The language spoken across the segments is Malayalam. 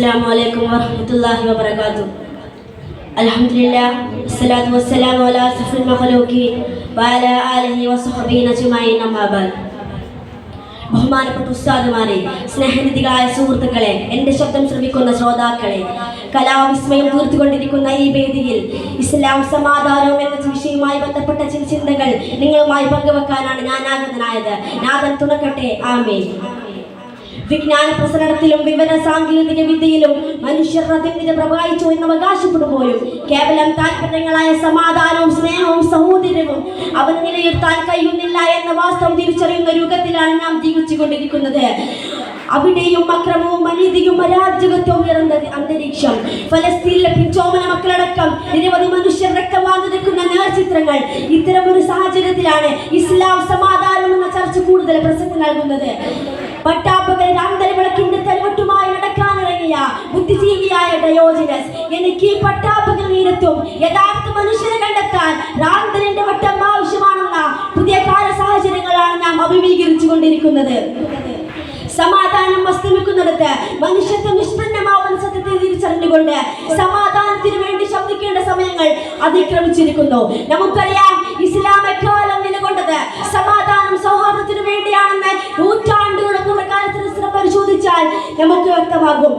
السلام عليكم ورحمة الله وبركاته. الحمد لله والصلاة والسلام على أشرف المخلوقين وعلى آله وصحبه أجمعين أما بعد. ബഹുമാനപ്പെട്ട ഉസ്താദുമാരെ, സ്നേഹനിധികളായ സുഹൃത്തുക്കളെ, എൻ്റെ ശബ്ദം ശ്രവിക്കുന്ന ശ്രോതാക്കളെ, കലാവിസ്മയം തീർത്തുകൊണ്ടിരിക്കുന്ന ഈ വേദിയിൽ ഇസ്ലാം സമാധാനവും എന്ന വിഷയവുമായി ബന്ധപ്പെട്ട ചില ചിന്തകൾ നിങ്ങളുമായി പങ്കുവെക്കാനാണ് ഞാൻ ആഗതനായത്. നാഥൻ തുണക്കട്ടെ. ആമേൻ. വിജ്ഞാന പ്രസരണത്തിലും വിവര സാങ്കേതിക വിദ്യയിലും മനുഷ്യർ അതിന്റെ പ്രവാഹിച്ചു എന്ന് അവകാശപ്പെടുമ്പോഴും കേവലം താല്പര്യങ്ങളായ സമാധാനവും സ്നേഹവും സഹോദര്യവും അവൻ നിലനിർത്താൻ കഴിയുന്നില്ല എന്ന വാസ്തവം തിരിച്ചറിയുന്ന യുഗത്തിലാണ് നാം ജീവിച്ചുകൊണ്ടിരിക്കുന്നത്. അവിടെയും അക്രമവും അനീതിയും അരാജകത്വവും നിറഞ്ഞ അന്തരീക്ഷം. ഫലസ്തീനിലെ പിഞ്ചോമന മക്കളടക്കം നിരവധി മനുഷ്യർ രക്തം വാർന്നെടുക്കുന്ന നേർചിത്രങ്ങൾ. ഇത്തരം ഒരു സാഹചര്യത്തിലാണ് ഇസ്ലാം സമാധാനം എന്ന ചർച്ച കൂടുതൽ പ്രസക്തി നൽകുന്നത്. പട്ടാപ്പകൽ അന്തരവിളക്കിന്റെ തലവട്ടുമായി നടക്കാനിറങ്ങിയ ബുദ്ധിജീവിയായ ഡയോജനസ് എനിക്ക് ഈ പട്ടാപ്പകൽ നേരത്തും യഥാർത്ഥ മനുഷ്യരെ കണ്ടെത്താൻ റാന്തലിന്റെ വട്ടം ആവശ്യമാണെന്ന പുതിയ കാല സാഹചര്യങ്ങളാണ് നാം അഭിമുഖീകരിച്ചു കൊണ്ടിരിക്കുന്നത്. സമാധാനം അസ്തമിക്കുന്നിടത്ത് മനുഷ്യത്വം നിഷ്പന്നമാവുന്ന സത്യത്തെ തിരിച്ചറിഞ്ഞുകൊണ്ട് സമാധാനത്തിന് വേണ്ടി ശബ്ദിക്കേണ്ട സമയങ്ങൾ അതിക്രമിച്ചിരിക്കുന്നു. നമുക്കറിയാം, ഇസ്ലാം എക്കാലം നിലകൊണ്ടത് സമാധാനം സൗഹാർദ്ദത്തിനു വേണ്ടിയാണെന്ന് നൂറ്റാണ്ടുകളുടെ പൂർവ്വകാലത്തിന് പരിശോധിച്ചാൽ നമുക്ക് വ്യക്തമാകും.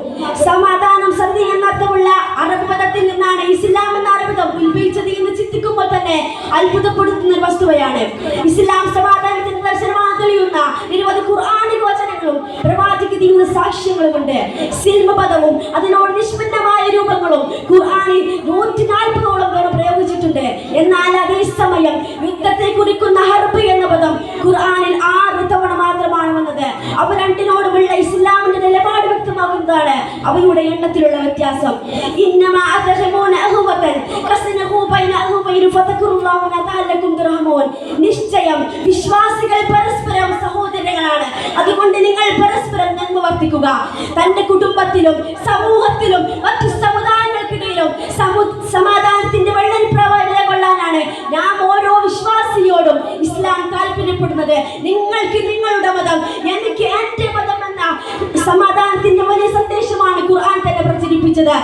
സമാധാനം സന്ധി എന്നർത്ഥമുള്ള അറബ് പദത്തിൽ നിന്നാണ് ഇസ്ലാം എന്ന അറബിതം ഉത്ഭവിച്ചത് എന്ന് ചിന്തിക്കുമ്പോൾ തന്നെ അത്ഭുതപ്പെടുത്തുന്ന ഒരു വസ്തുതയാണ്. ഇസ്ലാം സമാധാനത്തിന്റെ ദർശനമാണ് തെളിയുന്ന നിരവധി ഖുർആനിക വചനങ്ങളും പ്രവാചകതീയ സാക്ഷ്യങ്ങളുമുണ്ട്. സിൽമ പദവും അതിനോട് നിഷ്പന്നമായ രൂപങ്ങളും ഖുർആനിൽ 140ഓളം പ്രയോഗിച്ചിട്ടുണ്ട്. എന്നാൽ അതേ സമയം യുദ്ധത്തെ കുറിക്കുന്ന ഹർബ് എന്ന പദം ഖുർആനിൽ 6 തവണ മാത്രമാണ് വന്നത്. അവ രണ്ടിനോടുമുള്ള ഇസ്ലാമിന്റെ നിലപാട് വ്യക്തമാകുന്നതാണ് അവയുടെ എണ്ണത്തിലുള്ള വ്യത്യാസം. നിശ്ചയം വിശ്വാസികൾ പരസ്പരം സഹോദരങ്ങളാണ്. അതുകൊണ്ട് നിങ്ങൾ പരസ്പരം നന്മ വർത്തിക്കുക. തന്റെ കുടുംബത്തിലും സമൂഹത്തിലും മറ്റു സമുദായങ്ങൾക്കിടയിലും സമാധാനത്തിന്റെ വെള്ളരിപ്രവാഹം നിലകൊള്ളാനാണ് നാം ഓരോ വിശ്വാസിയോടും ഇസ്ലാം താല്പര്യപ്പെടുന്നത്. നിങ്ങൾക്ക് നിങ്ങളുടെ മതം, എനിക്ക് എന്റെ മതം എന്ന സമാധാനത്തിന്റെ വലിയ സന്ദേശമാണ് ഖുർആൻ തന്നെ പ്രചരിപ്പിച്ചത്.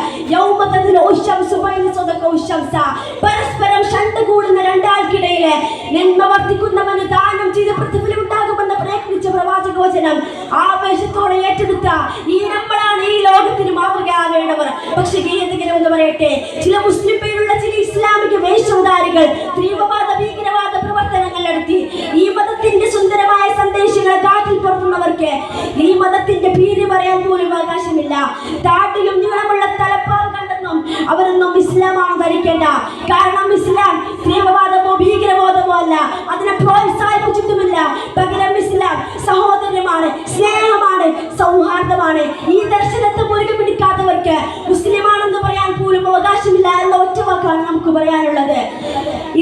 പരസ്പരം ഷണ്ട കൂടുന്ന രണ്ടാൾക്കിടയിലെ നന്മ വർദ്ധിക്കുന്നവന് ദാനം ചെയ്ത പ്രതിഫലം ഉണ്ടാകുമെന്ന് പ്രയത്നിച്ച പ്രവാചക വചനം ആവേശത്തോടെ ഏറ്റെടുത്ത ഈ നമ്മളാണ് ഈ ലോകത്തിന് മാതൃകയാവേണ്ടവർ. പക്ഷെ എന്ന് പറയട്ടെ, ചില മുസ്ലിം പേരുള്ള ചില ഇസ്ലാമിക വേഷധാരികൾ തീവ്രവാദ ഭീകരവാദ പ്രവർത്തനങ്ങൾ നടത്തി ഈ മതത്തിന്റെ സുന്ദരമായ സന്ദേശങ്ങളെ കാറ്റിൽ പുറത്തുന്നവർക്ക് ഈ മതത്തിന്റെ പേര് പറയാൻ പോലും അവകാശമില്ല. താടിയും നീളമുള്ള തലപ്പാവ് കണ്ടെന്നും അവരൊന്നും ഇസ്ലാമാണ് ധരിക്കേണ്ട. കാരണം ഇസ്ലാം തീവ്രവാദമോ ഭീകരവാദമോ അല്ല, അതിനെ പ്രോത്സാഹിപ്പിച്ചിട്ടുമില്ല. പകരം ഇസ്ലാം സഹോദര്യമാണ്, സ്നേഹമാണ്, സൗഹാർദ്ദമാണ്. ഈ ദർശനത്തെ മുറുകെ പിടിക്കാത്തവർക്ക് മുസ്ലിമാണെന്ന് പറയാൻ പോലും അവകാശമില്ല എന്ന ഒറ്റ വാക്കാണ് നമുക്ക് പറയാനുള്ളത്.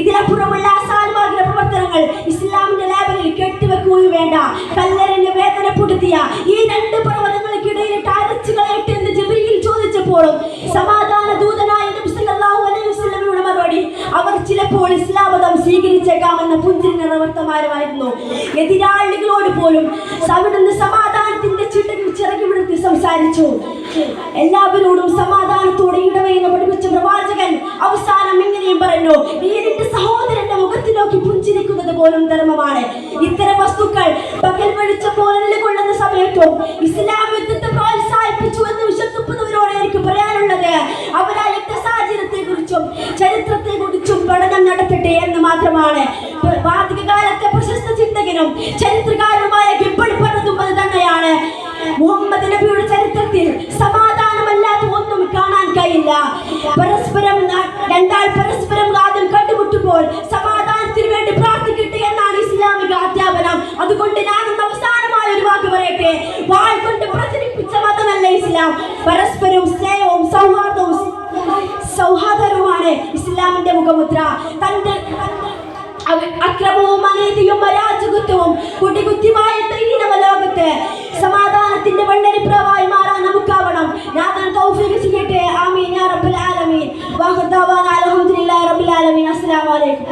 ഇതിനപ്പുറമുള്ള അസാൽമാർഗ പ്രവർത്തനങ്ങൾ ഇസ്ലാമിന്റെ ലേബലിൽ കെട്ടിവെക്കുകയും വേണ്ട. കല്ലെറിഞ്ഞ് വേദനപ്പെടുത്തിയ ഈ 2 പർവ്വതങ്ങൾക്കിടയിലിട്ട് അരച്ചുകളയിട്ട് എന്ന് ജിബ്രീൽ ചോദിച്ചപ്പോഴും സമാധാന ദൂതനായ നബി സല്ലല്ലാഹു അലൈഹി വസല്ലമയുടെ മറുപടി അവർ ചിലപ്പോൾ ഇസ്ലാം മതം സ്വീകരിച്ചേക്കാമെന്ന പുഞ്ചിരി നിറവർത്തമാനമായിരുന്നു. എതിരാളികളോട് പോലും അവിടുന്ന് സമാധാനത്തിന്റെ ചിറകി വിടുത്തി സംസാരിച്ചു. എല്ലാവരോടും സമാധാനത്തോടെ ഇടവയെന്ന് പഠിപ്പിച്ച പ്രവാചകൻ അവസാനം ഇങ്ങനെയും പറഞ്ഞു, നീ നിന്റെ സഹോദരന്റെ മുഖത്ത് നോക്കി പുഞ്ചിരിക്കുന്നത് പോലും ധർമ്മമാണ്. ഇത്തരം വസ്തുക്കൾ പകൽ വെളിച്ചം പോലെ നിലകൊള്ളുന്ന സമയത്തും ഇസ്ലാം യുദ്ധത്തെ പ്രോത്സാഹിപ്പിച്ചു എന്ന് വിശ്വസിക്കുന്നവരോട് എനിക്ക് പറയാനുള്ളത്, അവർ ആ യുദ്ധ സാഹചര്യത്തെ കുറിച്ചും ചരിത്രത്തെ കുറിച്ചും പഠനം നടത്തട്ടെ എന്ന് മാത്രമാണ്. ആധുനികകാലത്തെ പ്രശസ്ത ചിന്തകനും ചരിത്രകാരനുമായ ഗിബ്ബൺ പറഞ്ഞതും അത് തന്നെയാണ്. മുഹമ്മദ് നബിയുടെ ചരിത്രത്തിൽ സമാധാനമല്ലാത്ത ഒന്നും കാണാൻ കഴിയില്ല. രണ്ടാൾ പരസ്പരം ആദ്യം കണ്ടുമുട്ടുമ്പോൾ സമാധാനത്തിന് വേണ്ടി പ്രാർത്ഥിക്കട്ടെ എന്നാണ് ഇസ്ലാമിക അധ്യാപനം. അതുകൊണ്ട് ഞാനൊന്ന് അവസാനമായ ഒരു വാക്ക് പറയട്ടെ, വാൾ കൊണ്ട് പ്രചരിപ്പിച്ച മതമല്ല ഇസ്ലാം. പരസ്പരവും സ്നേഹവും സൗഹാർദ്ദവുമാണ് ഇസ്ലാമിന്റെ മുഖമുദ്ര. തന്റെ അക്രമവും അനീതിയും അരാജകത്വവും കുടികുത്തിമായ ലോകത്ത് സമാധാനത്തിന്റെ വെള്ളരിപ്രവാഹമായി മാറാൻ നമുക്കാവണം. ഞാൻ തൗഫീഖ് ചെയ്യട്ടെ. ആമീൻ യാ റബ്ബൽ ആലമീൻ. വഅഖദാവാന അൽഹംദുലില്ലാഹി റബ്ബിൽ ആലമീൻ. അസ്സലാമു അലൈക്കും.